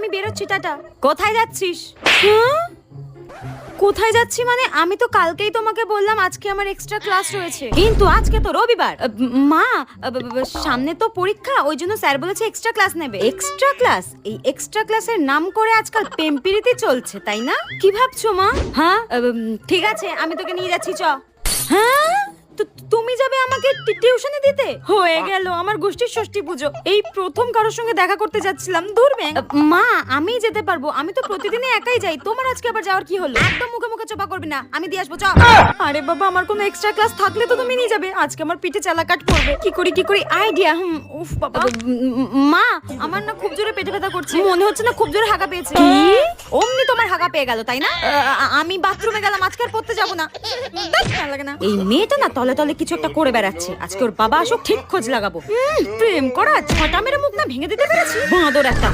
আমি বেরোচ্ছি, টাটা। কোথায় যাচ্ছিস? হ্যাঁ, কোথায় যাচ্ছি মানে? আমি তো কালকেই তোমাকে বললাম আজকে আমার এক্সট্রা ক্লাস রয়েছে, কিন্তু আজকে তো রবিবার। মা, সামনে তো পরীক্ষা, ওই জন্য স্যার বলেছে এক্সট্রা ক্লাস নেবে। Extra class? এই এক্সট্রা ক্লাসের নাম করে আজকাল পেম্পিরিতি চলছে, তাই না? কি ভাবছো মা? হ্যাঁ, ঠিক আছে, আমি তোকে নিয়ে যাচ্ছি, চ। হ্যাঁ, তুমি যাবে আমাকে টিউশনে দিতে? হয়ে গেল আমার গোষ্ঠীর ষষ্ঠী পুজো, এই প্রথম কারোর সঙ্গে দেখা করতে যাচ্ছিলাম। দূর ব্যাং। মা, আমি যেতে পারবো, আমি তো প্রতিদিনই একাই যাই, তোমার আজকে আবার যাওয়ার কি হলো? একদম মুখে মুখে চোপা করবি না, আমি দিয়ে আসবো, চ। আরে বাবা, আমার কোনো এক্সট্রা ক্লাস থাকলে তো তুমি নিয়ে যাবে, আজকে আমার পিঠে চালাকাট পড়বে। কি করি আইডিয়া। উফ বাবা। মা, আমার না খুব জোরে পেটে ব্যথা করছে, মনে হচ্ছে না খুব জোরে হাগা পেয়েছে। অমনি তোমার হাগা পেয়ে গেল, তাই না? আমি বাথরুমে গেলাম, আজকে আর পড়তে যাবো না। ভালো লাগে না। এই মেয়েটা না তলে তলে কিছু একটা করে বেড়াচ্ছে, আজকে ওর বাবা আসুক, ঠিক খোঁজ লাগাবো। প্রেম করা ছটা মেরে মুখ না ভেঙে দিতে পেরেছি, বাঁদর একটা।